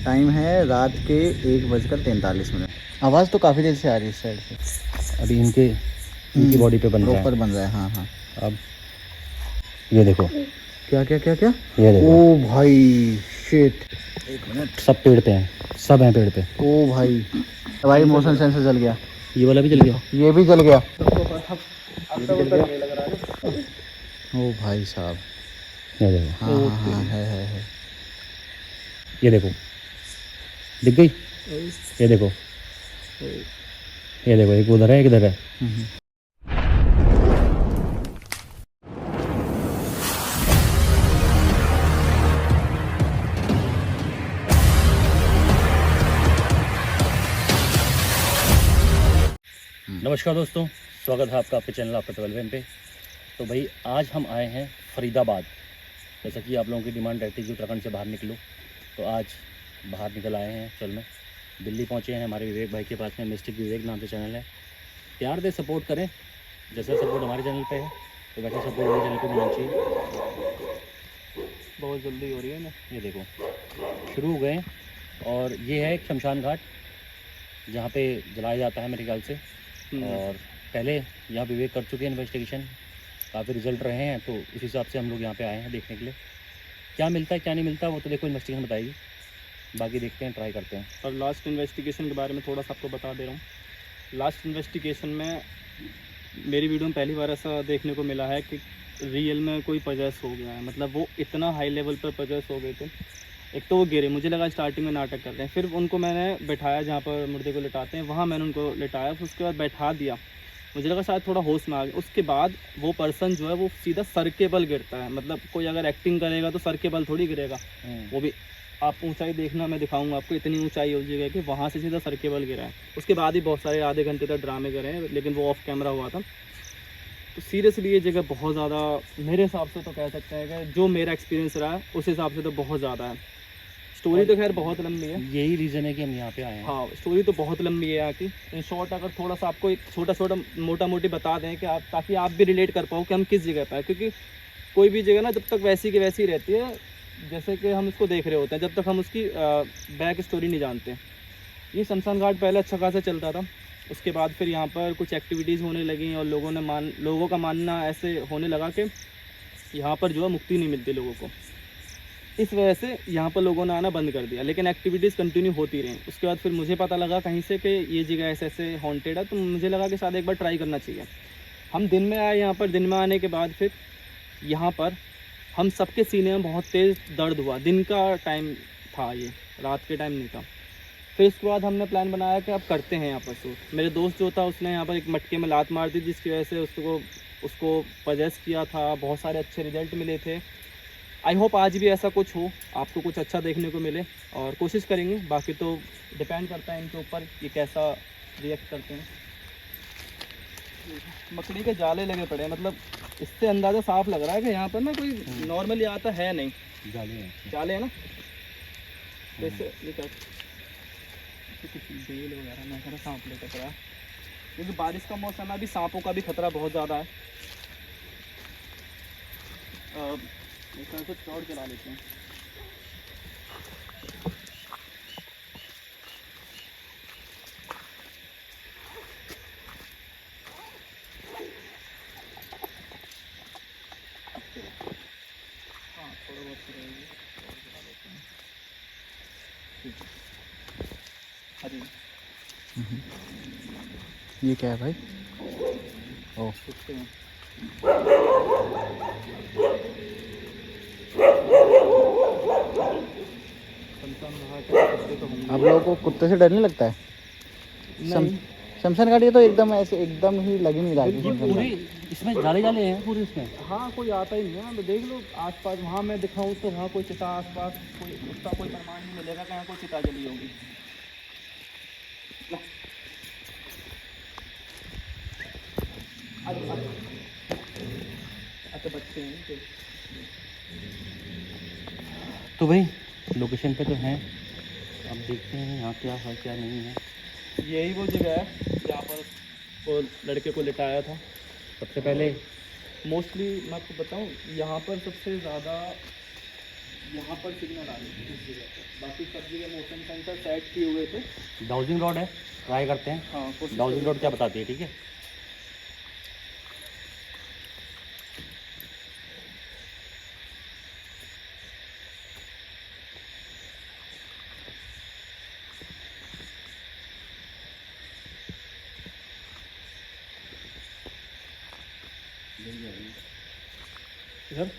Time है रात के 1:43। आवाज़ तो काफ़ी देर से आ रही है इस साइड से। अभी इनकी बॉडी पे बन रहा है। प्रॉपर बन रहा है। हाँ हाँ। अब ये देखो, क्या क्या क्या क्या, ये देखो, ओ भाई शिट। एक मिनट, सब पेड़ पे हैं, सब हैं पेड़ पे। ओ भाई, भाई मोशन सेंसर जल गया। ये वाला भी जल गया, ये भी जल गया। ये भी जल गया। ओ भाई साहब। ये देखो, हाँ हाँ हाँ, है। ये देखो, दिख गई। ये देखो, ये देखो, एक उधर है एक इधर है। नमस्कार दोस्तों, स्वागत है आपका आपके चैनल आपका ट्रैवल वैन पे। तो भाई आज हम आए हैं फरीदाबाद। जैसा कि आप लोगों की डिमांड रहती है कि उत्तराखंड से बाहर निकलो, तो आज बाहर निकल आए हैं। चल में दिल्ली पहुंचे हैं हमारे विवेक भाई के पास में। मिस्टिक विवेक नाम से चैनल है। प्यार दे, सपोर्ट करें। जैसा सपोर्ट हमारे चैनल पे है तो वैसा सपोर्ट मेरे चैनल पे मिलना चाहिए। बहुत जल्दी हो रही है ना, ये देखो शुरू हो गए। और ये है एक शमशान घाट जहाँ पे जलाया जाता है मेरे ख्याल से। और पहले यहाँ विवेक कर चुके हैं इन्वेस्टिगेशन, काफ़ी रिजल्ट रहे हैं, तो इस हिसाब से हम लोग यहाँ पे आए हैं देखने के लिए। क्या मिलता है क्या नहीं मिलता वो तो देखो इन्वेस्टिगेशन बताएगी, बाकी देखते हैं, ट्राई करते हैं। और लास्ट इन्वेस्टिगेशन के बारे में थोड़ा सा आपको बता दे रहा हूँ। लास्ट इन्वेस्टिगेशन में मेरी वीडियो में पहली बार ऐसा देखने को मिला है कि रियल में कोई पजेस हो गया है। मतलब वो इतना हाई लेवल पर पजेस हो गए थे। एक तो वो गिरे, मुझे लगा स्टार्टिंग में नाटक कर रहे हैं, फिर उनको मैंने बैठाया जहाँ पर मुर्दे को लिटाते हैं, वहाँ मैंने उनको लिटाया, फिर उसके बाद बैठा दिया। मुझे लगा शायद थोड़ा होश में आ गया। उसके बाद वो पर्सन जो है वो सीधा सर के बल गिरता है। मतलब कोई अगर एक्टिंग करेगा तो सर के बल थोड़ी गिरेगा। वो भी आप ऊंचाई देखना, मैं दिखाऊंगा आपको, इतनी ऊंचाई हो जाएगी कि वहाँ से सीधा सर के बल गिरा है। उसके बाद ही बहुत सारे आधे घंटे तक ड्रामे करे हैं, लेकिन वो ऑफ कैमरा हुआ था। तो सीरियसली ये जगह बहुत ज़्यादा, मेरे हिसाब से तो कह सकते हैं कि जो मेरा एक्सपीरियंस रहा है उस हिसाब से तो बहुत ज़्यादा है। स्टोरी तो खैर बहुत लंबी है, यही रीज़न है कि हम यहाँ पे आए हैं। हाँ स्टोरी तो बहुत लंबी है यहाँ की। इन शॉर्ट अगर थोड़ा सा आपको एक छोटा मोटा मोटी बता दें कि आप, ताकि आप भी रिलेट कर पाओ कि हम किस जगह पर हैं। क्योंकि कोई भी जगह ना जब तक वैसी की वैसी रहती है जैसे कि हम इसको देख रहे होते हैं, जब तक हम उसकी बैक स्टोरी नहीं जानते। ये शमशान घाट पहले अच्छा खासा चलता था, उसके बाद फिर यहाँ पर कुछ एक्टिविटीज़ होने लगी और लोगों का मानना ऐसे होने लगा कि यहाँ पर जो है मुक्ति नहीं मिलती लोगों को। इस वजह से यहाँ पर लोगों ने आना बंद कर दिया, लेकिन एक्टिविटीज़ कंटिन्यू होती रहीं। उसके बाद फिर मुझे पता लगा कहीं से कि ये जगह ऐसे ऐसे हॉन्टेड है, तो मुझे लगा कि शायद एक बार ट्राई करना चाहिए। हम दिन में आए यहाँ पर। दिन में आने के बाद फिर यहाँ पर हम सबके सीने में बहुत तेज़ दर्द हुआ। दिन का टाइम था, ये रात के टाइम नहीं था। फिर उसके बाद हमने प्लान बनाया कि अब करते हैं यहाँ पर शूट। मेरे दोस्त जो था उसने यहाँ पर एक मटके में लात मार दी, जिसकी वजह से उसको पजेस किया था। बहुत सारे अच्छे रिजल्ट मिले थे। आई होप आज भी ऐसा कुछ हो, आपको कुछ अच्छा देखने को मिले, और कोशिश करेंगे। बाकी तो डिपेंड करता है इनके ऊपर ये कैसा रिएक्ट करते हैं। मकड़ी के जाले लगे पड़े हैं, मतलब इससे अंदाज़ा साफ लग रहा है कि यहाँ पर ना कोई नॉर्मली आता है नहीं। जाले है ना, जैसे बेल वगैरह मैं कह रहा सांप लेकर पड़ा, क्योंकि बारिश का मौसम है, अभी सांपों का भी खतरा बहुत ज़्यादा है। टॉर्च जला लेते हैं। हाँ थोड़ा बहुत तो रहेगी, जला लेते हैं। ठीक है। अरे ये क्या है भाई? ओ कुत्ते हैं। आप लोगों को कुत्ते से डर नहीं लगता है? नहीं, शमशान घाट ये तो एकदम ऐसे एकदम ही लग ही नहीं रहा है कि शमशान पूरी घाट। इसमें जाले जाले हैं पूरे इसमें। हाँ कोई आता ही नहीं है। तो देख लो आसपास, वहाँ मैं दिखाऊँ तो वहाँ कोई चिता आसपास, कोई उसका कोई प्रमाण नहीं मिलेगा कि यहाँ कोई चिता जली होगी। अच्छा बच्चे हैं तो तो भाई लोकेशन पे तो हैं, अब देखते हैं यहाँ क्या है क्या नहीं है। यही वो जगह है जहाँ पर वो लड़के को लिटाया था सबसे पहले मोस्टली। मैं आपको बताऊँ, यहाँ पर सबसे ज़्यादा यहाँ पर सिग्नल आ रही है इस जगह पर, बाकी सब जगह मोशन सेंसर सेट किए हुए थे। डाउजिंग रॉड है, ट्राई करते हैं। हाँ कोशिश डाउजिंग करो। रॉड क्या बताती है, ठीक है। इधर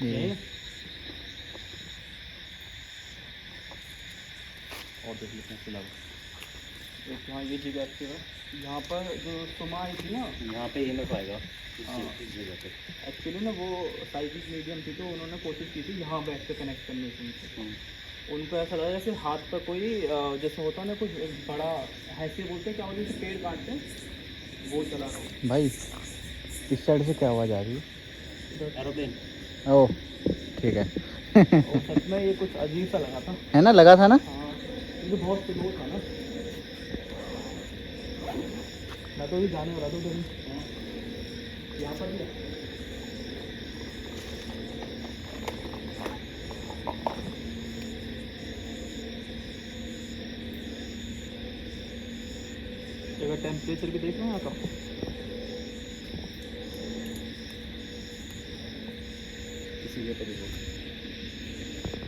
ये और देख लेते हैं फिलहाल। एक हाँ ये जगह अच्छी है। यहाँ पर जो सुमा आई थी ना, यहाँ पे EMF आएगा हाँ। इस जगह पे। एक्चुअली ना वो साइकिल मीडियम थी, तो उन्होंने कोशिश की थी यहाँ बैठ के कनेक्ट करने की उनसे। उनको ऐसा लगा जैसे हाथ पर कोई जैसे होता है ना कुछ बड़ा हैसी बोलते हैं, क्या बोलते हैं, पेड़ काटते हैं, वो चला रहा भाई इस साइड से क्या आवाज़ आ रही है? एरोप्लेन। ओह ठीक है। और सच में ये कुछ अजीब सा लगा था। है ना, लगा था ना। हाँ क्योंकि बहुत स्लो था ना, मैं तो ये जाने वाला था उधर ही। यहाँ पर भी है। जगह टेम्परेचर भी देख रहे हैं यहाँ का, इसी जगह पे देखो।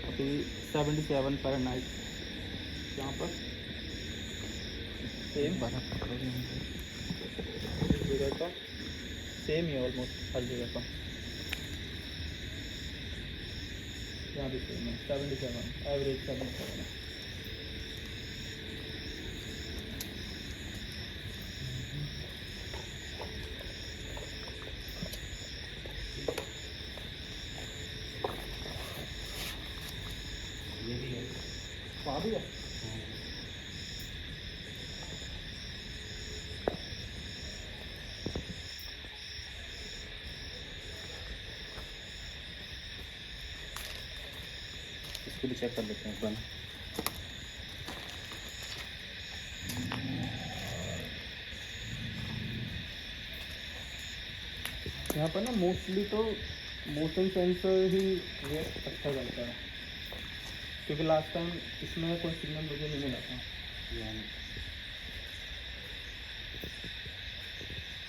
अभी 77 फ़ारेनहाइट। यहाँ पर सेम जगह का सेम ही ऑलमोस्ट हर जगह का। यहाँ भी सेम है 77, एवरेज 77 है। ये भी है। वहाँ भी है। इसको भी चेक कर लेते हैं एक बार। यहाँ पर ना मोस्टली तो मोशन सेंसर ही रिएक्ट अच्छा करता है, क्योंकि लास्ट टाइम इसमें कोई सिग्नल मुझे नहीं मिला था।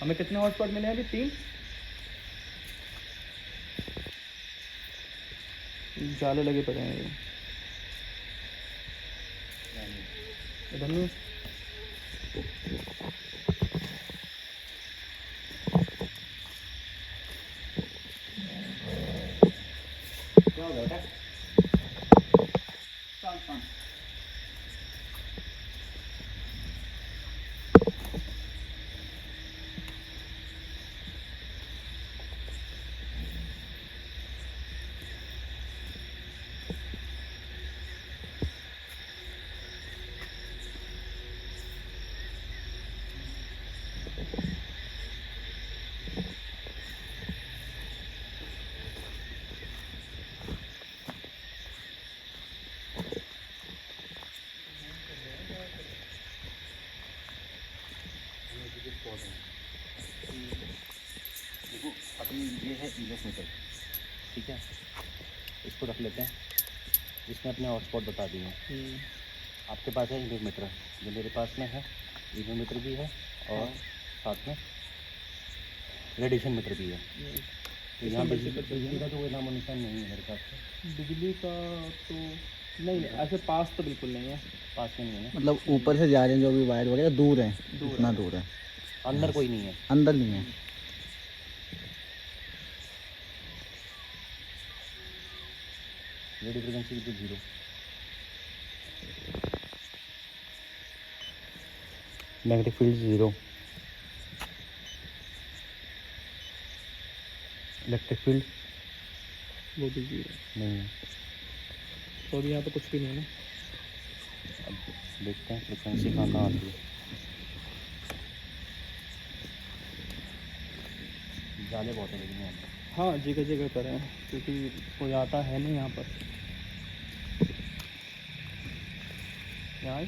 हमें कितने हॉटस्पॉट मिले हैं अभी? 3 जाले लगे पड़े हैं ये। इधर नहीं क्या हो जाएगा? देखो अपनी ये है EMF मीटर, ठीक है। इसको रख लेते हैं। इसने अपने हॉटस्पॉट बता दिए हैं। आपके पास है EMF मीटर, जो मेरे पास में है EMF मीटर भी है, और साथ में रेडिएशन मीटर भी है। तो यहाँ बिजली का तो कोई नामो निशान नहीं है मेरे पास में। बिजली का तो नहीं, ऐसे पास तो बिल्कुल नहीं है। पास में नहीं है ना, मतलब ऊपर से जा रहे हैं जो भी वायर वगैरह दूर है, दूर इतना है। दूर है, अंदर कोई नहीं है। अंदर नहीं है। रेडियो फ्रिक्वेंसी तो 0। नेगेटिव फील्ड 0, इलेक्ट्रिक फील्ड वो भी जीरो। नहीं है। तो अभी यहाँ पे कुछ भी नहीं है ना। अब देखते हैं फ्रिक्वेंसी कहाँ कहाँ आती है। जाले बहुत है लेकिन यहाँ पे हाँ जगह जगह पर है, क्योंकि कोई आता है नहीं यहाँ पर। यार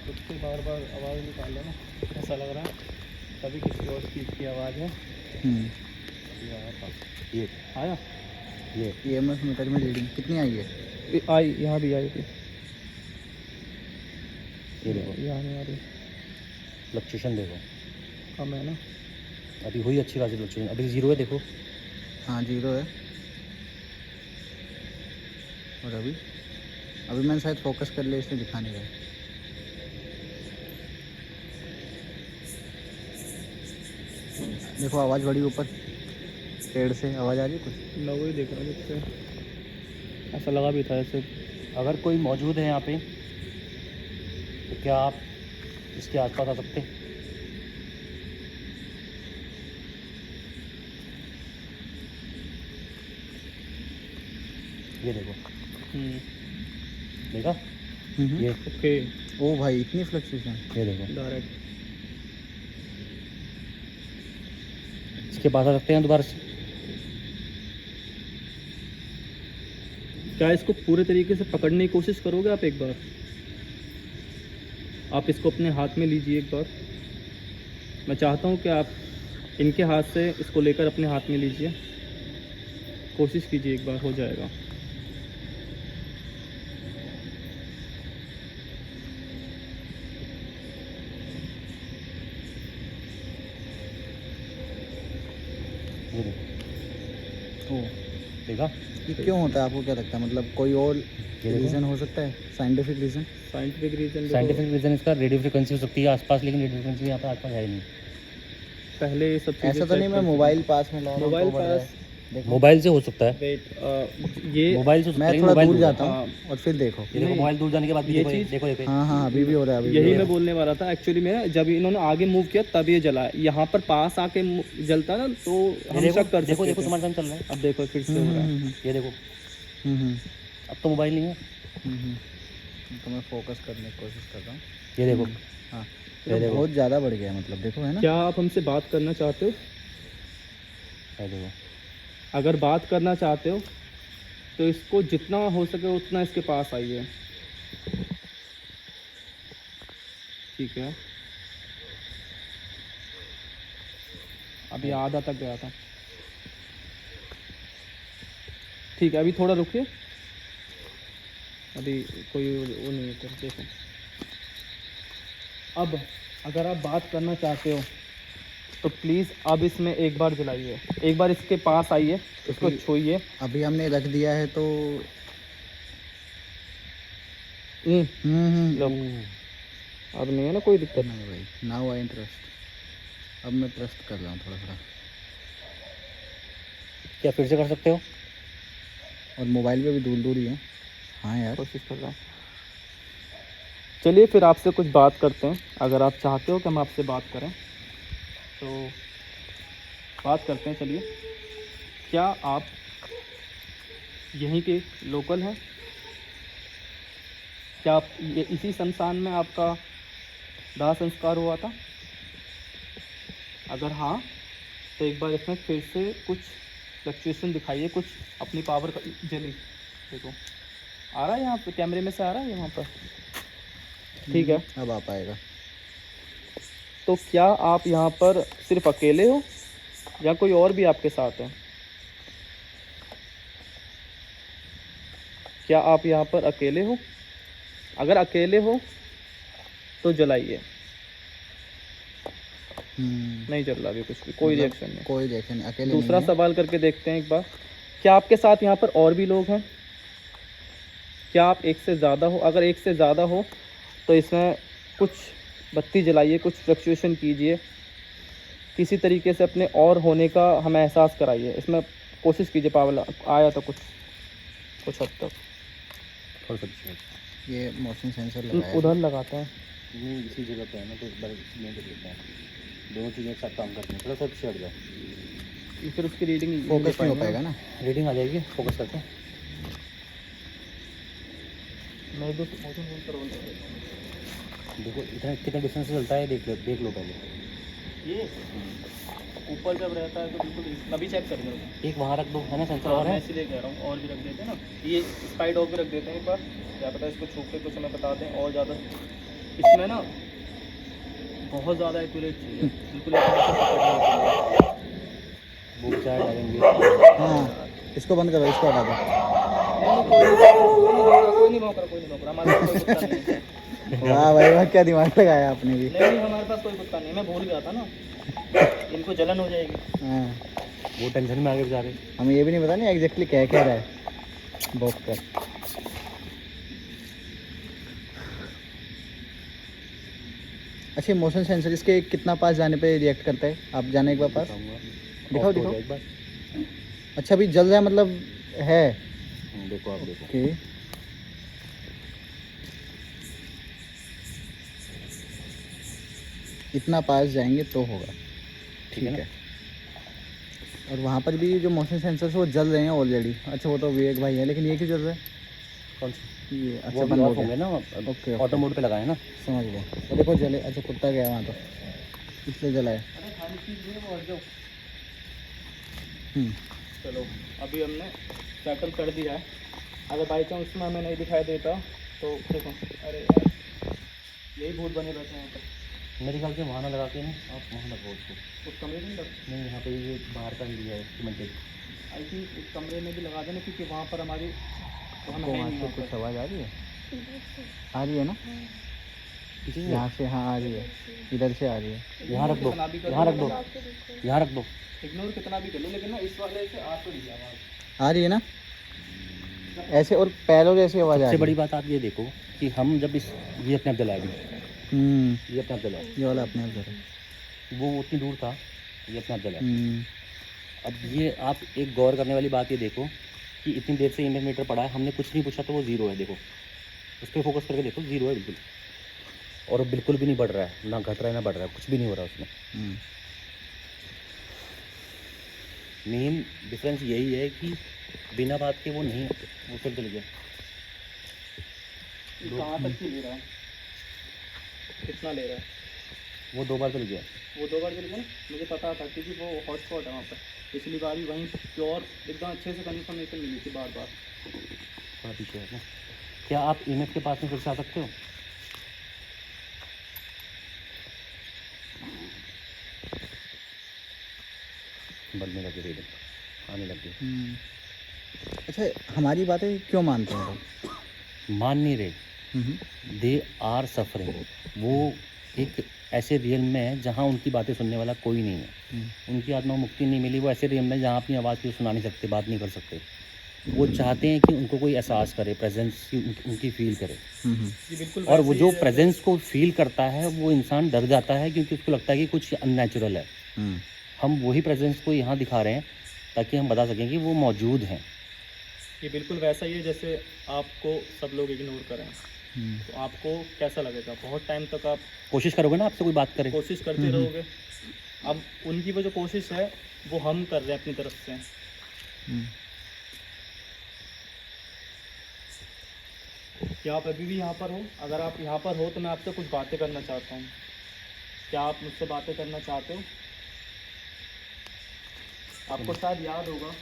कुत्ते बार बार आवाज़ निकाल रहे ना, ऐसा लग रहा है कभी किसी और चीज़ की आवाज़ है। अभी आया था, ये आया ये EMF मीटर में रीडिंग कितनी आई है? आई, यहाँ भी आई थी। ये देखो यहाँ नहीं आ रही, फ्लक्चुएशन देखो, कम है ना। अभी हुई अच्छी खासी फ्लक्चुएशन, अभी 0 है देखो। हाँ 0 है। और अभी मैंने शायद फोकस कर लिया इसलिए दिखा नहीं रहा। देखो आवाज़ बड़ी ऊपर पेड़ से आवाज़ आ रही है कुछ। मैं वही देख रहा हूँ जिससे ऐसा लगा भी था ऐसे। अगर कोई मौजूद है यहाँ पे तो क्या आप इसके आसपास आ सकते हैं? ये देखो, देखा ये, ओके ओ भाई इतनी फ्लक्चुएशन। ये देखो, डायरेक्ट। इसके पास आ सकते हैं दोबारा से। क्या इसको पूरे तरीके से पकड़ने की कोशिश करोगे आप एक बार? आप इसको अपने हाथ में लीजिए एक बार। मैं चाहता हूँ कि आप इनके हाथ से इसको लेकर अपने हाथ में लीजिए, कोशिश कीजिए एक बार, हो जाएगा। ये देखो, ओ देखा ये क्यों होता है आपको क्या लगता है? मतलब कोई और ये देखो। रीज़न हो सकता है, scientific reason? Scientific reason, scientific reason इसका रेडियो फ्रिक्वेंसी हो सकती है आसपास, लेकिन रेडियो फ्रिक्वेंसी यहाँ पर आसपास है ही नहीं। पहले ये सब चीज़ें ऐसा तो नहीं मैं मोबाइल पास में ला रहा हूँ मोबाइल तो बढ़ रहा पास, है। देखो मोबाइल से हो सकता है, वेट, ये मोबाइल से हो सकता है, मैं लेकिन थोड़ा मोबाइल दूर दूर जाता हाँ। हूँ और फिर देखो। ये देखो, नहीं, मोबाइल दूर जाने के बाद भी ये देखो, चीज़- देखो देखो हाँ हाँ अभी भी हो रहा है, अभी भी यही हो मैं रहा बोलने वाला था एक्चुअली में। जब इन्होंने आगे मूव किया तब ये जला है। यहाँ पर पास आके जलता ना तो ये हम देखो, शक कर देखो सकते देखो थे। तुम्हारे सामने चल रहा है, अब देखो फिर से है। हो रहा है। ये देखो, हम्म। अब तो मोबाइल नहीं है। तो मैं फोकस करने की कोशिश कर रहा हूँ। ये देखो, हाँ ये देखो, बहुत ज़्यादा बढ़ गया है, मतलब देखो है ना। क्या आप हमसे बात करना चाहते हो? ये देखो, अगर बात करना चाहते हो तो इसको जितना हो सके उतना इसके पास आइए, ठीक है? अभी आधा तक गया था, ठीक है। अभी थोड़ा रुकिए, अभी कोई वो नहीं है। तो देखो, अब अगर आप बात करना चाहते हो तो प्लीज़ अब इसमें एक बार जलाइए, एक बार इसके पास आइए, इसको छूइए। अभी हमने रख दिया है तो लो, अब नहीं है ना कोई दिक्कत। नहीं भाई, नाउ आई ट्रस्ट। अब मैं ट्रस्ट कर रहा हूँ थोड़ा थोड़ा। क्या फिर से कर सकते हो? और मोबाइल पे भी दूर दूर ही है। हाँ यार कोशिश कर रहा हूँ। चलिए फिर आपसे कुछ बात करते हैं। अगर आप चाहते हो कि हम आपसे बात करें तो बात करते हैं। चलिए, क्या आप यहीं के लोकल हैं? क्या आप ये इसी शमशान में आपका दाह संस्कार हुआ था? अगर हाँ तो एक बार इसमें फिर से कुछ फ्लक्चुएशन दिखाइए, कुछ अपनी पावर का। जली देखो, आ रहा है यहाँ पे, कैमरे में से आ रहा है यहाँ पर, ठीक है? अब आ पाएगा। तो क्या आप यहाँ पर सिर्फ अकेले हो या कोई और भी आपके साथ है? क्या आप यहाँ पर अकेले हो? अगर अकेले हो तो जलाइए। नहीं जल रहा अभी कुछ भी, कोई मतलब रिएक्शन नहीं। कोई रिएक्शन नहीं, अकेले दूसरा नहीं है। सवाल करके देखते हैं एक बार, क्या आपके साथ यहाँ पर और भी लोग हैं? क्या आप एक से ज़्यादा हो? अगर एक से ज़्यादा हो तो इसमें कुछ बत्ती जलाइए, कुछ फ्लक्चुएशन कीजिए, किसी तरीके से अपने और होने का हमें एहसास कराइए। इसमें कोशिश कीजिए, पावर आया तो कुछ हद तक। थोड़ा सा पीछे ये मोशन सेंसर लगाया है। उधर लगाते हैं। नहीं, इसी जगह पे है ना, तो एक बार इसमें देख लेते हैं। दोनों चीज़ें एक साथ काम करती हैं। थोड़ा सा पीछे हट जाओ, फिर उसकी रीडिंग फोकस नहीं हो पाएगा ना। रीडिंग आ जाएगी, फोकस करते हैं। मैं एक दो मोशन कंट्रोल देखो इतना कितना डिस्टेंस से चलता है, देख लो पहले। ये ऊपर जब रहता है तो बिल्कुल अभी चेक करेंगे उसको। एक वहाँ रख दो, है ना सेंसर और मैं है। इसलिए कह रहा हूँ और भी रख देते हैं ना, ये स्पाइड ऑफ भी रख देते हैं एक बार, क्या पता इसको छू के कुछ हमें बता दें और ज़्यादा। इसमें ना बहुत ज़्यादा एक्यूरेट चाहिए, बिल्कुल एकदम से पकड़ने के लिए। वो चार डालेंगे। हाँ इसको बंद करो, इसको हटा दो। कोई नहीं भौंक रहा, हमारे पास कोई कुत्ता नहीं है। वाह भाई वाह, क्या दिमाग लगाया आपने भी। नहीं हमारे पास कोई कुत्ता नहीं है, मैं भूल गया था ना, इनको जलन हो जाएगी। हाँ वो टेंशन में आगे बेचारे। हमें ये भी नहीं पता नहीं एग्जैक्टली क्या कह रहा है भौंक कर। अच्छा मोशन सेंसर इसके कितना पास जाने पे रिएक्ट करता है, आप जाने एक बार पास दिखाओ Off हो दिखाओ। जाए एक बार। अच्छा अभी जल रहा है मतलब है। देखो आप देखो। ओके इतना पास जाएंगे तो होगा। ठीक ना? है। और वहाँ पर भी जो मोशन सेंसर्स वो जल रहे हैं ऑलरेडी। अच्छा वो तो विवेक भाई है, लेकिन ये क्यों जल रहा है? कौन सा? ये अच्छा वो बंद हो ऑफ गया। होंगे ना, ओके ऑटो मोड पे लगाए ना। समझ गया। तो देखो जले, अच्छा कुत्ता गया वहाँ तो इसलिए जला है। अरे खाली चीज़ है वो, हट जाओ। हम्म, चलो अभी हमने सेटल कर दिया है, अगर बाई चांस उसमें हमें नहीं दिखाई देता तो देखो। अरे यार यही भूत बने बैठे हैं यहाँ पर। मेरे ख्याल से वहाँ ना लगा के ना आप वहाँ लगाओ उसको। उस कमरे में लग, नहीं यहाँ पे ये बाहर का एरिया है सीमेंटेड। आई थिंक उस कमरे में भी लगा देना, क्योंकि वहाँ पर हमारी वहाँ आपको है वहाँ नहीं से वहाँ कुछ पर। आवाज़ आ रही है? पीछे से यहाँ से हाँ आ रही है, इधर से आ रही है। यहाँ रख दो, कितना भी कर यहाँ लो, रख दो, यहाँ रख दो। इग्नोर कितना भी कर लो, लेकिन ना इस वाले से आ तो रही है आवाज़। आ रही है ना ऐसे, और पैरों जैसी आवाज़ आ सबसे रही बड़ी है। बात आप ये देखो कि हम जब इस ये अपने आप जला अभी, ये अपने आप जला, ये वाला अपने आप जरा। वो उतनी दूर था, ये अपने आप जला। हम्म, अब ये आप एक गौर करने वाली बात ये देखो कि इतनी देर से इमेज मीटर पड़ा है, हमने कुछ नहीं पूछा तो वो जीरो है। देखो उस पर फोकस करके देखो, जीरो है बिल्कुल, और वो बिल्कुल भी नहीं बढ़ रहा है, ना घट रहा है ना बढ़ रहा है, कुछ भी नहीं हो रहा उसमें। हम्म। मेन डिफरेंस यही है कि बिना बात के वो नहीं, वो फिर चल गया। ये कहाँ तक की ले रहा है, कितना ले रहा है? वो 2 बार चल गया। वो 2 बार चल गया ना, मुझे पता था क्योंकि वो हॉटस्पॉट है वहाँ पर। पिछली बार भी वहीं प्योर एकदम अच्छे से कंफर्मेशन मिली थी बार बार। थोड़ा पीछे है ना। क्या आप इमेज के पास में फिर से आ सकते हो? बढ़ने लगी रीडिंग, आने लगी। अच्छा हमारी बातें क्यों मानते हैं लोग? मान नहीं रहे, हम्म, दे आर सफरिंग। वो एक ऐसे रियल में है जहाँ उनकी बातें सुनने वाला कोई नहीं है। हम्म, उनकी आत्मा मुक्ति नहीं मिली। वो ऐसे रियल में जहाँ अपनी आवाज़ को सुना नहीं सकते, बात नहीं कर सकते। वो चाहते हैं कि उनको कोई एहसास करे, प्रेजेंस की उनकी फील करे। ये बिल्कुल और वो वैसे जो ही है। प्रेजेंस को फील करता है वो इंसान डर जाता है, क्योंकि उसको लगता है कि कुछ अननेचुरल है। हम्म, हम वही प्रेजेंस को यहाँ दिखा रहे हैं ताकि हम बता सकें कि वो मौजूद हैं। ये बिल्कुल वैसा ही है जैसे आपको सब लोग इग्नोर करें, हम्म, तो आपको कैसा लगेगा? बहुत टाइम तक आप कोशिश करोगे ना आपसे कोई बात करे। कोशिश करते रहोगे। अब उनकी वो जो कोशिश है वो हम कर रहे हैं अपनी तरफ से। हम्म। क्या आप अभी भी यहाँ पर हो? अगर आप यहाँ पर हो तो मैं आपसे कुछ बातें करना चाहता हूँ। क्या आप मुझसे बातें करना चाहते हो? आपको शायद याद होगा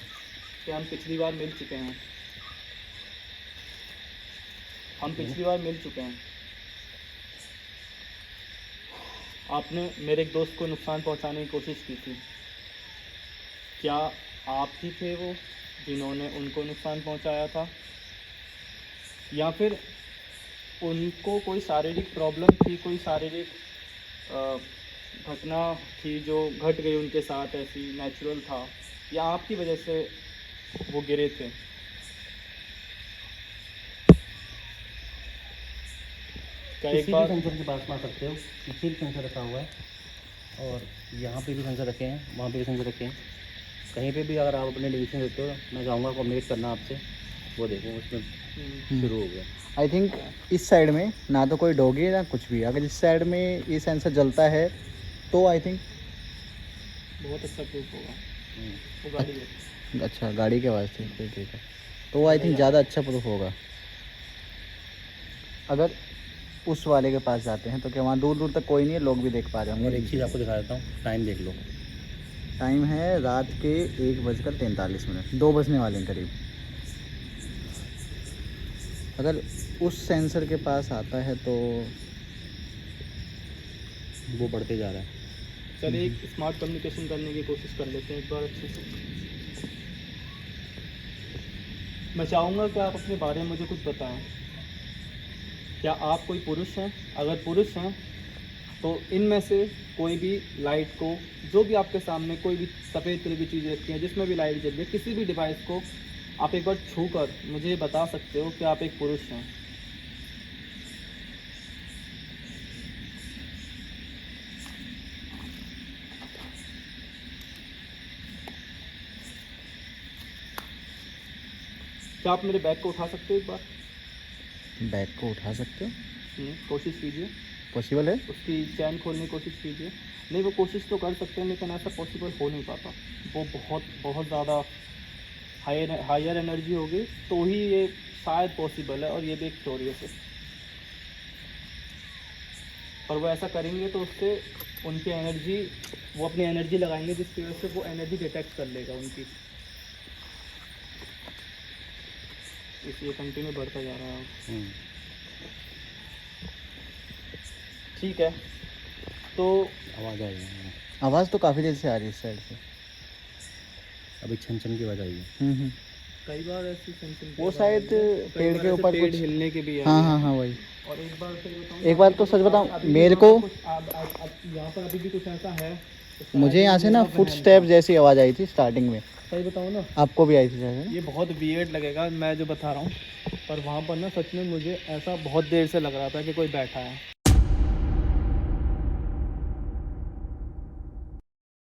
कि हम पिछली बार मिल चुके हैं। हम पिछली बार मिल चुके हैं। आपने मेरे एक दोस्त को नुकसान पहुंचाने की कोशिश की थी। क्या आप ही थे वो जिन्होंने उनको नुकसान पहुंचाया था, या फिर उनको कोई शारीरिक प्रॉब्लम थी, कोई शारीरिक घटना थी जो घट गई उनके साथ, ऐसी नेचुरल था, या आपकी वजह से वो गिरे थे? क्या एक किसी भी बार सेंसर के पास में आ सकते हो। पीछे भी सेंसर रखा हुआ है और यहाँ पे भी सेंसर रखे हैं, वहाँ पे भी सेंसर रखे हैं। कहीं पे भी अगर आप अपने डिसीजन देते हो, मैं चाहूँगा कम्युनिकेट करना आपसे। वो देखो उसमें शुरू हो गया। आई थिंक इस साइड में ना तो कोई डॉगी है ना कुछ भी। अगर इस साइड में ये सेंसर जलता है तो आई थिंक बहुत अच्छा प्रूफ होगा। वो गाड़ी है। अच्छा, गाड़ी के आवाज़ थी, फिर ठीक है। तो आई थिंक ज़्यादा अच्छा प्रूफ होगा। अगर उस वाले के पास जाते हैं तो क्या वहाँ दूर दूर तक कोई नहीं है, लोग भी देख पा रहे और होंगे? एक चीज़ आपको दिखा देता हूँ, टाइम देख लो। टाइम है रात के 1:43, 2 बजने वाले हैं करीब। अगर उस सेंसर के पास आता है तो वो बढ़ते जा रहा है। चलिए एक स्मार्ट कम्युनिकेशन करने की कोशिश कर लेते हैं एक बार अच्छे से। मैं चाहूँगा कि आप अपने बारे में मुझे कुछ बताएं। क्या आप कोई पुरुष हैं? अगर पुरुष हैं तो इनमें से कोई भी लाइट को, जो भी आपके सामने कोई भी सफ़ेद कलर की चीज़ रखी है जिसमें भी लाइट जल रही है, किसी भी डिवाइस को आप एक बार छू कर मुझे बता सकते हो कि आप एक पुरुष हैं। क्या आप मेरे बैग को उठा सकते हो एक बार? बैग को उठा सकते हो? कोशिश कीजिए, पॉसिबल है? उसकी चैन खोलने की कोशिश कीजिए। नहीं, वो कोशिश तो कर सकते हैं लेकिन ऐसा पॉसिबल हो नहीं पाता। वो बहुत बहुत ज़्यादा हायर एनर्जी होगी तो ही ये शायद पॉसिबल है, और ये भी एक थ्योरी है। और वो ऐसा करेंगे तो उससे उनकी एनर्जी, वो अपनी एनर्जी लगाएंगे जिसकी वजह से वो एनर्जी डिटेक्ट कर लेगा उनकी। इसलिए कंटिन्यू बढ़ता जा रहा है। ठीक है, तो आवाज़ आएगी। आवाज़ तो काफ़ी देर से आ रही है इस साइड से। अभी छन छन की आवाज़ आई है। कई बार ऐसी सेंसिंग वो शायद पेड़ के ऊपर पेड़ कुछ, हिलने के भी हाँ हाँ हाँ वही। और एक बार फिर बताऊं, एक बार तो सच बताऊं, अभी भी मेरे यहाँ को पर कुछ यहाँ पर अभी भी कुछ ऐसा है तो शायद मुझे यहाँ से ये ना मेरा फुट बहन स्टेप था। जैसी आवाज़ आई थी स्टार्टिंग में। सही बताऊं ना, आपको भी आई थी शायद, है ना? ये बहुत वियर्ड लगेगा मैं जो बता रहा हूँ, पर वहाँ पर ना सच में मुझे ऐसा बहुत देर से लग रहा था कि कोई बैठा है।